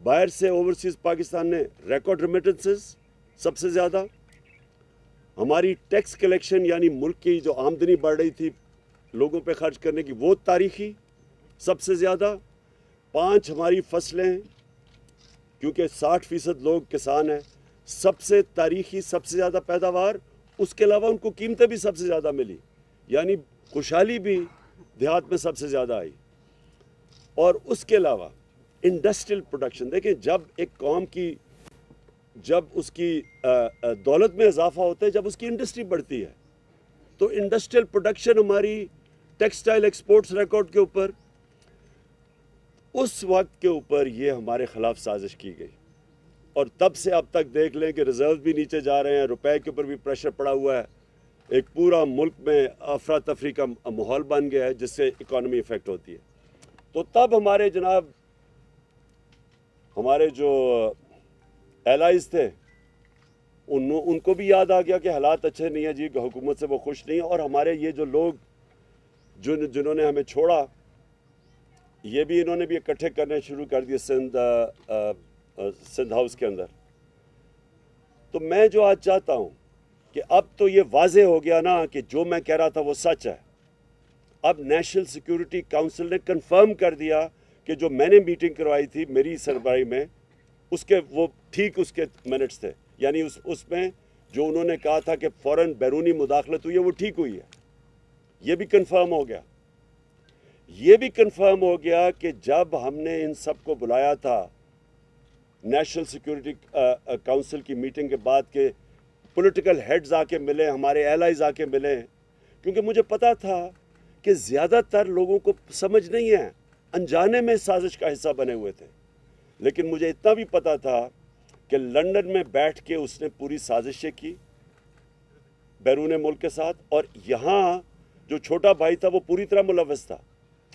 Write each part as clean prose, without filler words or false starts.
باہر سے اوورسیز پاکستان نے ریکارڈ ریمیٹنسز سب سے زیادہ. ہماری ٹیکس کلیکشن یعنی ملک کی جو آمدنی بڑھ رہی تھی لوگوں پہ خرچ کرنے کی وہ تاریخی سب سے زیادہ. 5 ہماری فصلیں ہیں کیونکہ 60% لوگ کسان ہیں, سب سے تاریخی سب سے زیادہ پیداوار. اس کے علاوہ ان کو قیمتیں بھی سب سے زیادہ ملی, یعنی خوشحالی بھی دیہات میں سب سے زیادہ آئی. اور اس کے علاوہ انڈسٹریل پروڈکشن دیکھیں, جب ایک قوم کی جب اس کی دولت میں اضافہ ہوتا ہے, جب اس کی انڈسٹری بڑھتی ہے, تو انڈسٹریل پروڈکشن ہماری ٹیکسٹائل ایکسپورٹس ریکارڈ کے اوپر, اس وقت کے اوپر یہ ہمارے خلاف سازش کی گئی. اور تب سے اب تک دیکھ لیں کہ ریزرو بھی نیچے جا رہے ہیں, روپے کے اوپر بھی پریشر پڑا ہوا ہے, ایک پورا ملک میں افراتفری کا ماحول بن گیا ہے جس سے اکانومی افیکٹ ہوتی ہے. تو تب ہمارے جناب ہمارے جو ایلائز تھے ان کو بھی یاد آ گیا کہ حالات اچھے نہیں ہیں جی, حکومت سے وہ خوش نہیں ہیں. اور ہمارے یہ جو لوگ جنہوں نے ہمیں چھوڑا, یہ بھی انہوں نے بھی اکٹھے کرنے شروع کر دیے سندھ ہاؤس کے اندر. تو میں جو آج چاہتا ہوں کہ اب تو یہ واضح ہو گیا نا کہ جو میں کہہ رہا تھا وہ سچ ہے. اب نیشنل سیکیورٹی کونسل نے کنفرم کر دیا کہ جو میں نے میٹنگ کروائی تھی میری سربراہی میں, اس کے وہ ٹھیک اس کے منٹس تھے, یعنی اس میں جو انہوں نے کہا تھا کہ فوراً بیرونی مداخلت ہوئی ہے وہ ٹھیک ہوئی ہے. یہ بھی کنفرم ہو گیا. یہ بھی کنفرم ہو گیا کہ جب ہم نے ان سب کو بلایا تھا نیشنل سیکیورٹی کونسل کی میٹنگ کے بعد کہ پولیٹیکل ہیڈز آ کے ملے, ہمارے ایلائز آ کے ملے, کیونکہ مجھے پتا تھا کہ زیادہ تر لوگوں کو سمجھ نہیں ہے, انجانے میں سازش کا حصہ بنے ہوئے تھے. لیکن مجھے اتنا بھی پتا تھا کہ لندن میں بیٹھ کے اس نے پوری سازشیں کی بیرون ملک کے ساتھ, اور یہاں جو چھوٹا بھائی تھا وہ پوری طرح ملوث تھا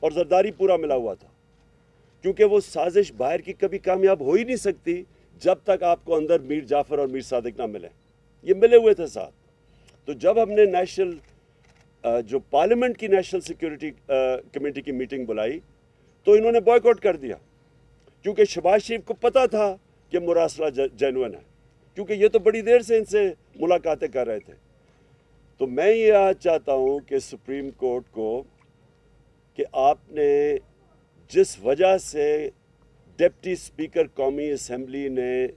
اور زرداری پورا ملا ہوا تھا, کیونکہ وہ سازش باہر کی کبھی کامیاب ہو ہی نہیں سکتی جب تک آپ کو اندر میر جعفر اور میر صادق نہ ملے. یہ ملے ہوئے تھے ساتھ. تو جب ہم نے جو پارلیمنٹ کی نیشنل سیکیورٹی کمیٹی کی میٹنگ بلائی تو انہوں نے بوائیکاٹ کر دیا, کیونکہ شہباز شریف کو پتا تھا کہ مراسلہ جینوئن ہے, کیونکہ یہ تو بڑی دیر سے ان سے ملاقاتیں کر رہے تھے. تو میں یہ آج چاہتا ہوں کہ سپریم کورٹ کو کہ آپ نے جس وجہ سے ڈپٹی اسپیکر قومی اسمبلی نے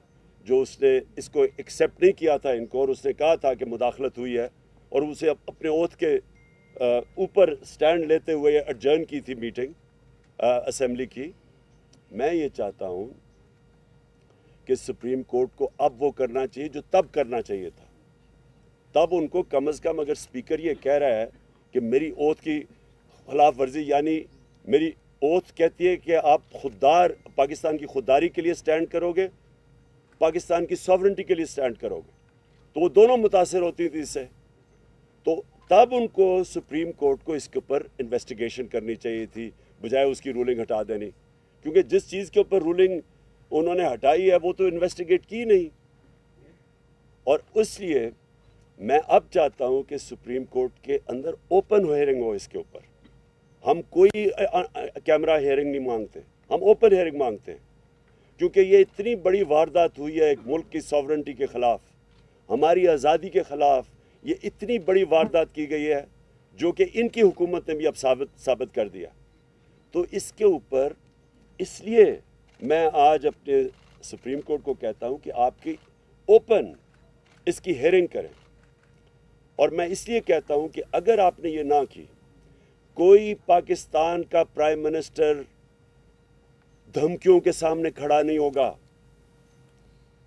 جو اس نے اس کو ایکسیپٹ نہیں کیا تھا ان کو, اور اس نے کہا تھا کہ مداخلت ہوئی ہے, اور اسے اپنے اوتھ کے اوپر سٹینڈ لیتے ہوئے ایڈجرن کی تھی میٹنگ اسمبلی کی. میں یہ چاہتا ہوں کہ سپریم کورٹ کو اب وہ کرنا چاہیے جو تب کرنا چاہیے تھا. تب ان کو کم از کم اگر اسپیکر یہ کہہ رہا ہے کہ میری اوتھ کی خلاف ورزی, یعنی میری اوتھ کہتی ہے کہ آپ خوددار پاکستان کی خودداری کے لیے سٹینڈ کرو گے, پاکستان کی سوورنٹی کے لیے سٹینڈ کرو گے, تو وہ دونوں متاثر ہوتی تھی اس سے. تو تب ان کو سپریم کورٹ کو اس کے اوپر انویسٹیگیشن کرنی چاہیے تھی بجائے اس کی رولنگ ہٹا دینی, کیونکہ جس چیز کے اوپر رولنگ انہوں نے ہٹائی ہے وہ تو انویسٹیگیٹ کی نہیں. اور اس لیے میں اب چاہتا ہوں کہ سپریم کورٹ کے اندر اوپن ہیئرنگ ہو اس کے اوپر. ہم کوئی کیمرہ ہیئرنگ نہیں مانگتے, ہم اوپن ہیئرنگ مانگتے ہیں, کیونکہ یہ اتنی بڑی واردات ہوئی ہے ایک ملک کی سوورنٹی کے خلاف, ہماری آزادی کے خلاف. یہ اتنی بڑی واردات کی گئی ہے جو کہ ان کی حکومت نے بھی اب ثابت کر دیا. تو اس کے اوپر اس لیے میں آج اپنے سپریم کورٹ کو کہتا ہوں کہ آپ کی اوپن اس کی ہیئرنگ کریں. اور میں اس لیے کہتا ہوں کہ اگر آپ نے یہ نہ کی, کوئی پاکستان کا پرائم منسٹر دھمکیوں کے سامنے کھڑا نہیں ہوگا,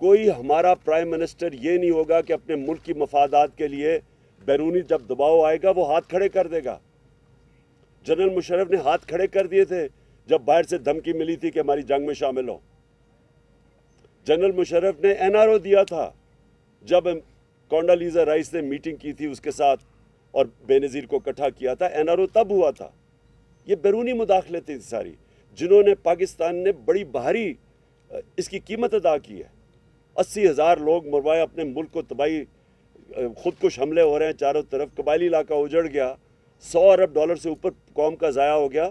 کوئی ہمارا پرائم منسٹر یہ نہیں ہوگا کہ اپنے ملک کی مفادات کے لیے بیرونی جب دباؤ آئے گا وہ ہاتھ کھڑے کر دے گا. جنرل مشرف نے ہاتھ کھڑے کر دیے تھے جب باہر سے دھمکی ملی تھی کہ ہماری جنگ میں شامل ہو. جنرل مشرف نے NRO دیا تھا جب کونڈالیزا رائس نے میٹنگ کی تھی اس کے ساتھ اور بے نظیر کو اکٹھا کیا تھا. NRO تب ہوا تھا. یہ بیرونی مداخلتیں تھی ساری, جنہوں نے پاکستان نے بڑی بھاری اس کی قیمت ادا کی ہے. 80,000 لوگ مروائے, اپنے ملک کو تباہی, خودکش حملے ہو رہے ہیں چاروں طرف, قبائلی علاقہ اجڑ گیا, $100 ارب سے اوپر قوم کا ضائع ہو گیا,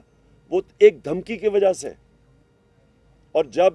وہ ایک دھمکی کی وجہ سے. اور جب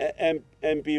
MP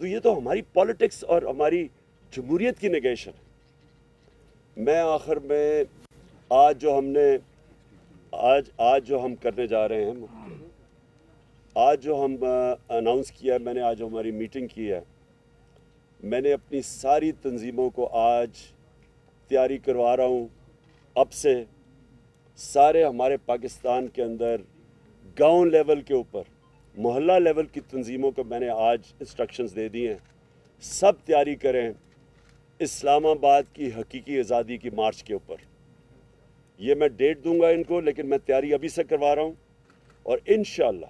تو یہ تو ہماری پالیٹکس اور ہماری جمہوریت کی نگیشن ہے۔ میں آخر میں آج جو ہم کرنے جا رہے ہیں، آج جو ہم اناؤنس کیا ہے، میں نے آج ہماری میٹنگ کی ہے، میں نے اپنی ساری تنظیموں کو آج تیاری کروا رہا ہوں۔ اب سے سارے ہمارے پاکستان کے اندر گاؤں لیول کے اوپر، محلہ لیول کی تنظیموں کو میں نے آج انسٹرکشنز دے دی ہیں، سب تیاری کریں اسلام آباد کی حقیقی آزادی کی مارچ کے اوپر۔ یہ میں ڈیٹ دوں گا ان کو، لیکن میں تیاری ابھی سے کروا رہا ہوں، اور انشاءاللہ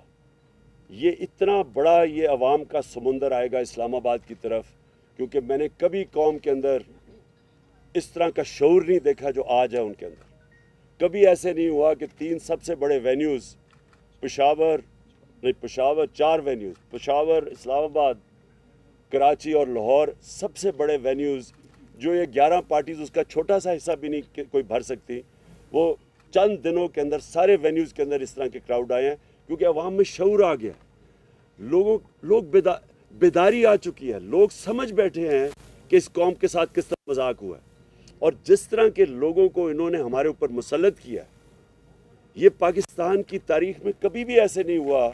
یہ اتنا بڑا یہ عوام کا سمندر آئے گا اسلام آباد کی طرف، کیونکہ میں نے کبھی قوم کے اندر اس طرح کا شعور نہیں دیکھا جو آج ہے ان کے اندر۔ کبھی ایسے نہیں ہوا کہ 3 سب سے بڑے وینیوز پشاور 4 وینیوز، پشاور، اسلام آباد، کراچی اور لاہور، سب سے بڑے وینیوز، جو یہ 11 پارٹیز اس کا چھوٹا سا حصہ بھی نہیں کوئی بھر سکتی، وہ چند دنوں کے اندر سارے وینیوز کے اندر اس طرح کے کراؤڈ آئے ہیں، کیونکہ عوام میں شعور آ گیا، لوگ بیداری آ چکی ہے، لوگ سمجھ بیٹھے ہیں کہ اس قوم کے ساتھ کس طرح مذاق ہوا ہے، اور جس طرح کے لوگوں کو انہوں نے ہمارے اوپر مسلط کیا ہے، یہ پاکستان کی تاریخ میں کبھی بھی ایسے نہیں ہوا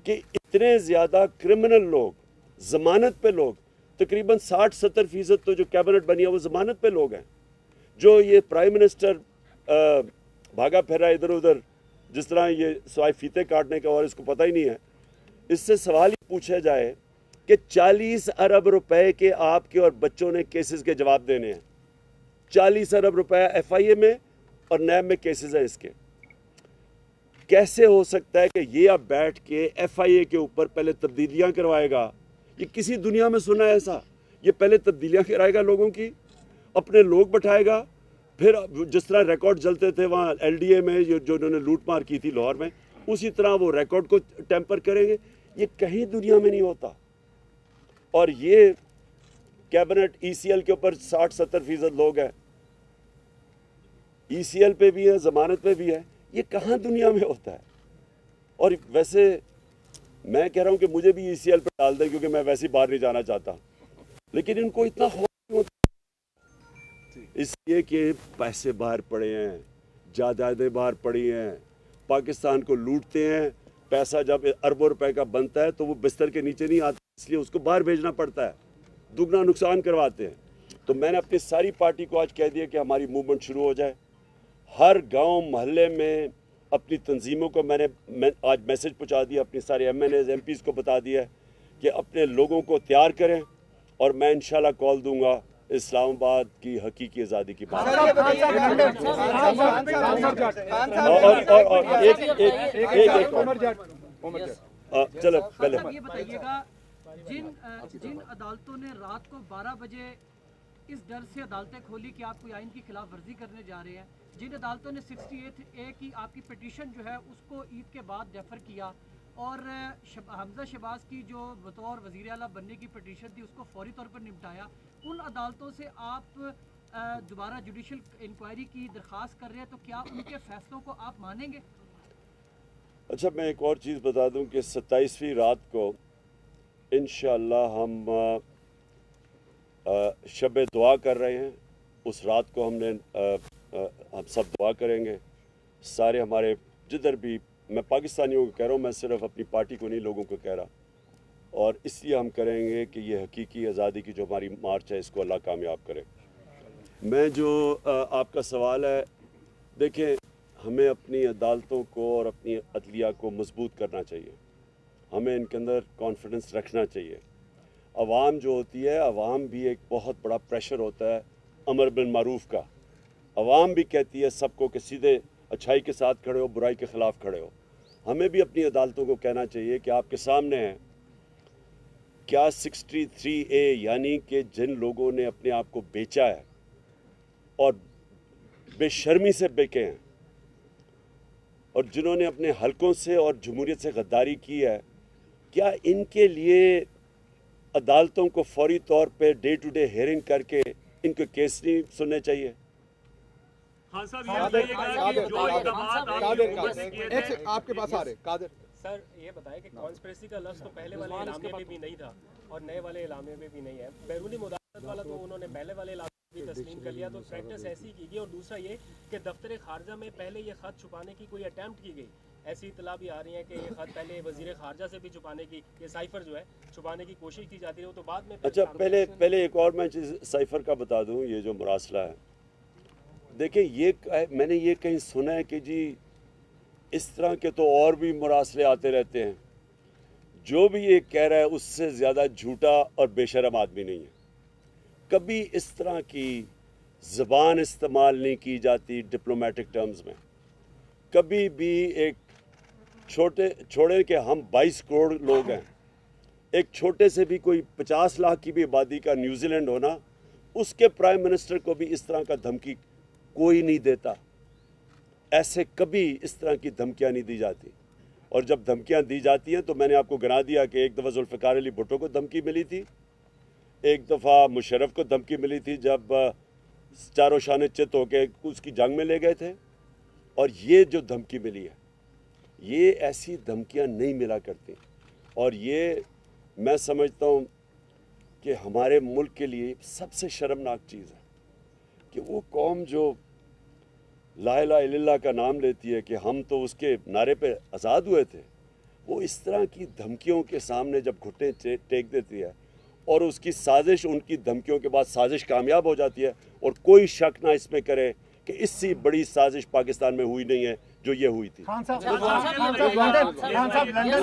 کہ اتنے زیادہ کرمنل لوگ، ضمانت پہ لوگ، تقریباً 60-70% تو جو کیبنٹ بنی ہے وہ ضمانت پہ لوگ ہیں، جو یہ پرائم منسٹر بھاگا پھیرا ادھر ادھر، جس طرح یہ سوائے فیتے کاٹنے کا اور اس کو پتہ ہی نہیں ہے۔ اس سے سوال یہ پوچھا جائے کہ 40 ارب روپے کے آپ کے اور بچوں نے کیسز کے جواب دینے ہیں، 40 ارب روپے ایف آئی اے میں اور نیب میں کیسز ہیں اس کے۔ کیسے ہو سکتا ہے کہ یہ اب بیٹھ کے ایف آئی اے کے اوپر پہلے تبدیلیاں کروائے گا؟ یہ کسی دنیا میں سنا ہے ایسا؟ یہ پہلے تبدیلیاں کرائے گا لوگوں کی، اپنے لوگ بٹھائے گا، پھر جس طرح ریکارڈ جلتے تھے وہاں ایل ڈی اے میں جو انہوں نے لوٹ مار کی تھی لاہور میں، اسی طرح وہ ریکارڈ کو ٹیمپر کریں گے۔ یہ کہیں دنیا میں نہیں ہوتا۔ اور یہ کیبنٹ ای سی ایل کے اوپر 60-70% لوگ ہیں، ای سی ایل پہ بھی ہے، ضمانت پہ بھی ہے، یہ کہاں دنیا میں ہوتا ہے؟ اور ویسے میں کہہ رہا ہوں کہ مجھے بھی ای سی ایل پہ ڈال دیں، کیونکہ میں ویسے ہی باہر نہیں جانا چاہتا، لیکن ان کو اتنا خوف نہیں ہوتا، اس لیے کہ پیسے باہر پڑے ہیں، جائیدادیں باہر پڑی ہیں، پاکستان کو لوٹتے ہیں، پیسہ جب اربوں روپے کا بنتا ہے تو وہ بستر کے نیچے نہیں آتا، اس لیے اس کو باہر بھیجنا پڑتا ہے، دگنا نقصان کرواتے ہیں۔ تو میں نے اپنی ساری پارٹی کو آج کہہ دیا کہ ہماری موومنٹ شروع ہو جائے، ہر گاؤں محلے میں اپنی تنظیموں کو میں نے آج میسج پہنچا دیا، اپنی سارے MNAs MPs کو بتا دیا کہ اپنے لوگوں کو تیار کریں، اور میں انشاءاللہ کال دوں گا اسلام آباد کی حقیقی آزادی کی بات۔ چلو پہلے یہ بتائیے گا، جن عدالتوں نے رات کو 12 بجے اس ڈر سے عدالتیں کھولی کہ آپ کوئی آئین کی خلاف ورزی کرنے جا رہے ہیں، جن عدالتوں نے 68A کی آپ کی پٹیشن جو ہے اس کو عید کے بعد ڈیفر کیا، اور حمزہ شہباز کی جو بطور وزیر اعلیٰ بننے کی پٹیشن تھی اس کو فوری طور پر نپٹایا، ان عدالتوں سے آپ دوبارہ جوڈیشل انکوائری کی درخواست کر رہے ہیں، تو کیا ان کے فیصلوں کو آپ مانیں گے؟ اچھا، میں ایک اور چیز بتا دوں کہ 27ویں رات کو انشاءاللہ ہم شب دعا کر رہے ہیں، اس رات کو ہم سب دعا کریں گے، سارے ہمارے جدھر بھی، میں پاکستانیوں کو کہہ رہا ہوں، میں صرف اپنی پارٹی کو نہیں، لوگوں کو کہہ رہا، اور اس لیے ہم کریں گے کہ یہ حقیقی آزادی کی جو ہماری مارچ ہے اس کو اللہ کامیاب کرے۔ میں جو آپ کا سوال ہے، دیکھیں، ہمیں اپنی عدالتوں کو اور اپنی عدلیہ کو مضبوط کرنا چاہیے، ہمیں ان کے اندر کانفیڈنس رکھنا چاہیے۔ عوام جو ہوتی ہے، عوام بھی ایک بہت بڑا پریشر ہوتا ہے امر بالمعروف کا، عوام بھی کہتی ہے سب کو کہ سیدھے اچھائی کے ساتھ کھڑے ہو، برائی کے خلاف کھڑے ہو۔ ہمیں بھی اپنی عدالتوں کو کہنا چاہیے کہ آپ کے سامنے ہیں کیا 63A، یعنی کہ جن لوگوں نے اپنے آپ کو بیچا ہے اور بے شرمی سے بکے ہیں، اور جنہوں نے اپنے حلقوں سے اور جمہوریت سے غداری کی ہے، کیا ان کے لیے عدالتوں کو فوری طور پہ ڈے ٹو ڈے ہیئرنگ کر کے ان کے کیس نہیں سننے چاہیے؟ خان صاحب یہ بتائیے گا کہ جو اقدامات آپ کے پاس آ رہے قادر سر، یہ بتائیں کہ کانسپریسی کا لفظ تو پہلے والے اعلامیے میں بھی نہیں تھا، اور نئے والے اعلامیے میں بھی نہیں ہے. بیرونی مداخلت والا تو انہوں نے پہلے والے اعلامیے بھی تسلیم کر لیا, تو پریکٹس ایسی کی گئی. اور دوسرا یہ کہ دفتر خارجہ میں پہلے یہ خط چھپانے کی کوئی اٹیمپٹ کی گئی. ایسی اطلاع بھی آ رہی ہے کہ یہ خط پہلے وزیر خارجہ سے بھی چھپانے کی, یہ سائفر جو ہے چھپانے کی کوشش کی جاتی ہے, وہ تو بعد میں. اچھا پہلے ایک اور میں چیز سائفر کا بتا دوں. یہ جو مراسلہ ہے, دیکھیں یہ میں نے یہ کہیں سنا ہے کہ جی اس طرح کے تو اور بھی مراسلے آتے رہتے ہیں. جو بھی یہ کہہ رہا ہے اس سے زیادہ جھوٹا اور بے شرم آدمی نہیں ہے. کبھی اس طرح کی زبان استعمال نہیں کی جاتی ڈپلومیٹک ٹرمز میں. کبھی بھی ایک چھوڑے کہ ہم 22 کروڑ لوگ ہیں, ایک چھوٹے سے بھی کوئی 50 لاکھ کی بھی آبادی کا نیوزی لینڈ ہونا, اس کے پرائم منسٹر کو بھی اس طرح کا دھمکی کوئی نہیں دیتا. ایسے کبھی اس طرح کی دھمکیاں نہیں دی جاتی. اور جب دھمکیاں دی جاتی ہیں تو میں نے آپ کو گنا دیا کہ ایک دفعہ ذوالفقار علی بھٹو کو دھمکی ملی تھی, ایک دفعہ مشرف کو دھمکی ملی تھی جب چاروں شانے چت ہو کے اس کی جنگ میں لے گئے تھے. اور یہ جو دھمکی ملی ہے, یہ ایسی دھمکیاں نہیں ملا کرتی. اور یہ میں سمجھتا ہوں کہ ہمارے ملک کے لیے سب سے شرمناک چیز ہے کہ وہ قوم جو لا الہ الا اللہ کا نام لیتی ہے کہ ہم تو اس کے نعرے پہ آزاد ہوئے تھے, وہ اس طرح کی دھمکیوں کے سامنے جب گھٹنے ٹیک دیتی ہے اور اس کی سازش, ان کی دھمکیوں کے بعد سازش کامیاب ہو جاتی ہے, اور کوئی شک نہ اس میں کرے کہ اس سے بڑی سازش پاکستان میں ہوئی نہیں ہے جو یہ ہوئی تھی. خان صاحب لندن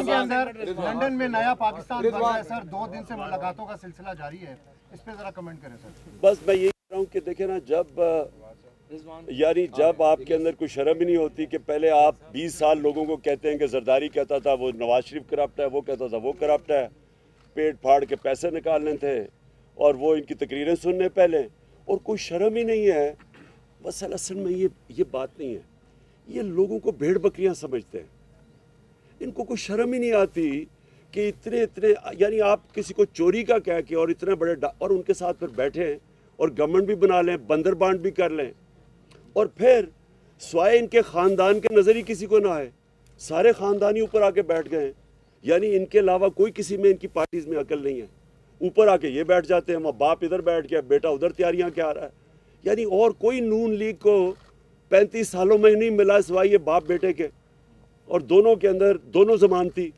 کے اندر لندن میں نیا پاکستان بن رہا ہے سر, 2 دن سے ملاقاتوں کا سلسلہ جاری ہے, اس پہ ذرا کمنٹ کریں سر. بس میں یہ کہہ رہا ہوں کہ دیکھیں نا, جب آپ کے اندر کوئی شرم ہی نہیں ہوتی کہ پہلے آپ 20 سال لوگوں کو کہتے ہیں کہ زرداری کہتا تھا وہ نواز شریف کرپٹ ہے, وہ کہتا تھا وہ کرپٹ ہے, پیٹ پھاڑ کے پیسے نکالنے تھے اور وہ ان کی تقریریں سننے پہلے, اور کوئی شرم ہی نہیں ہے. بس اصل میں یہ بات نہیں ہے, یہ لوگوں کو بھیڑ بکریاں سمجھتے ہیں. ان کو کوئی شرم ہی نہیں آتی کہ اتنے یعنی آپ کسی کو چوری کا کہہ کے اور اتنے بڑے اور ان کے ساتھ پھر بیٹھیں اور گورنمنٹ بھی بنا لیں, بندر بانٹ بھی کر لیں, اور پھر سوائے ان کے خاندان کے نظر ہی کسی کو نہ آئے, سارے خاندانی اوپر آ کے بیٹھ گئے ہیں. یعنی ان کے علاوہ کوئی کسی میں ان کی پارٹیز میں عقل نہیں ہے. اوپر آ کے یہ بیٹھ جاتے ہیں, وہ باپ ادھر بیٹھ گیا, بیٹا ادھر تیاریاں کیا رہا ہے. یعنی اور کوئی نون لیگ کو 35 سالوں میں نہیں ملا سوائے یہ باپ بیٹے کے, اور دونوں کے اندر دونوں ضمانتی,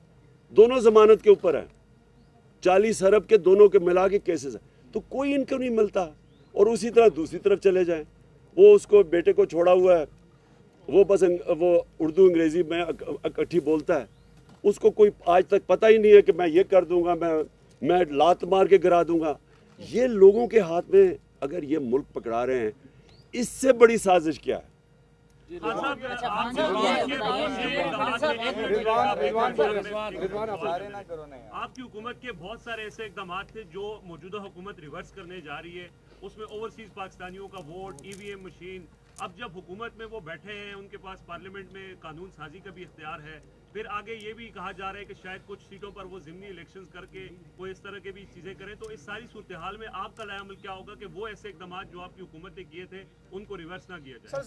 دونوں ضمانت کے اوپر ہیں, 40 ارب کے دونوں کے ملا کے کیسز ہیں, تو کوئی ان کو نہیں ملتا. اور اسی طرح دوسری طرف چلے جائیں, وہ اس کو بیٹے کو چھوڑا ہوا ہے, وہ بس وہ اردو انگریزی میں اکٹھی بولتا ہے, اس کو کوئی آج تک پتہ ہی نہیں ہے کہ میں یہ کر دوں گا, میں لات مار کے گرا دوں گا. یہ لوگوں کے ہاتھ میں اگر یہ ملک پکڑا رہے ہیں, اس سے بڑی سازش کیا ہے؟ آپ کی حکومت کے بہت سارے ایسے اقدامات تھے جو موجودہ حکومت ریورس کرنے جا رہی ہے, اس میں اوورسیز پاکستانیوں کا ووٹ, EVM مشین. اب جب حکومت میں وہ بیٹھے ہیں, ان کے پاس پارلیمنٹ میں قانون سازی کا بھی اختیار ہے, پھر آگے یہ بھی کہا جا رہا ہے کہ شاید کچھ سیٹوں پر وہ ضمنی الیکشنز کر کے وہ اس طرح کے بھی چیزیں کریں, تو اس ساری صورتحال میں آپ کا لائحہ عمل کیا ہوگا کہ وہ ایسے اقدامات جو آپ کی حکومت نے کیے تھے ان کو ریورس نہ کیا جائے؟ سر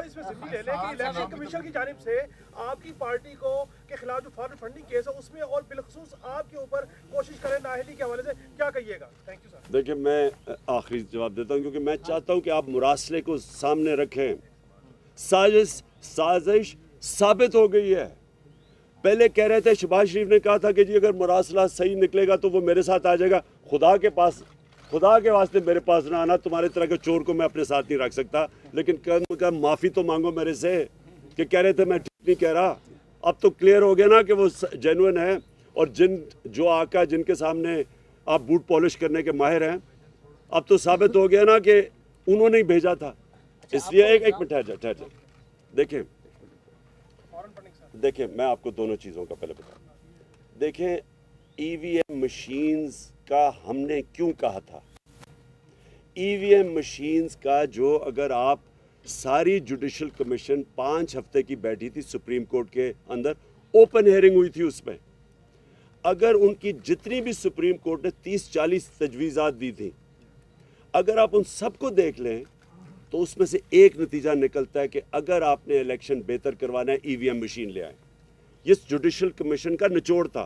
اس میں ضمنی لے لیں کہ الیکشن کمیشن کی جانب سے آپ کی پارٹی کو کے خلاف جو فارن فنڈنگ کیس ہے اس میں اور بالخصوص آپ کے اوپر کوشش کریں نااہلی کے حوالے سے, کیا کہیے گا؟ Thank you sir. دیکھیں میں آخری جواب دیتا ہوں, کیونکہ میں چاہتا ہوں کہ آپ مراسلے کو سامنے رکھیں. سازش ثابت ہو گئی ہے. پہلے کہہ رہے تھے, شہباز شریف نے کہا تھا کہ جی اگر مراسلہ صحیح نکلے گا تو وہ میرے ساتھ آ جائے گا. خدا کے واسطے میرے پاس نہ آنا, تمہارے طرح کے چور کو میں اپنے ساتھ نہیں رکھ سکتا. لیکن معافی تو مانگو میرے سے کہ کہہ رہے تھے میں ٹھیک نہیں کہہ رہا. اب تو کلیئر ہو گیا نا کہ وہ جینوئن ہے, اور جو آقا جن کے سامنے آپ بوٹ پالش کرنے کے ماہر ہیں, اب تو ثابت ہو گیا نا کہ انہوں نے ہی بھیجا تھا. اس لیے ایک منٹ ٹھہر جائے. دیکھیں میں آپ کو دونوں چیزوں کا پہلے بتاؤں. دیکھیں EVM مشینز کا ہم نے کیوں کہا تھا. EVM مشینز کا جو اگر آپ ساری جوڈیشل کمیشن 5 ہفتے کی بیٹھی تھی سپریم کورٹ کے اندر, اوپن ہیئرنگ ہوئی تھی اس میں, اگر ان کی جتنی بھی سپریم کورٹ نے 30-40 تجویزات دی تھیں, اگر آپ ان سب کو دیکھ لیں تو اس میں سے ایک نتیجہ نکلتا ہے کہ اگر آپ نے الیکشن بہتر کروانا ہے EVM مشین لے آئیں. یہ جوڈیشل کمیشن کا نچوڑ تھا.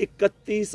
31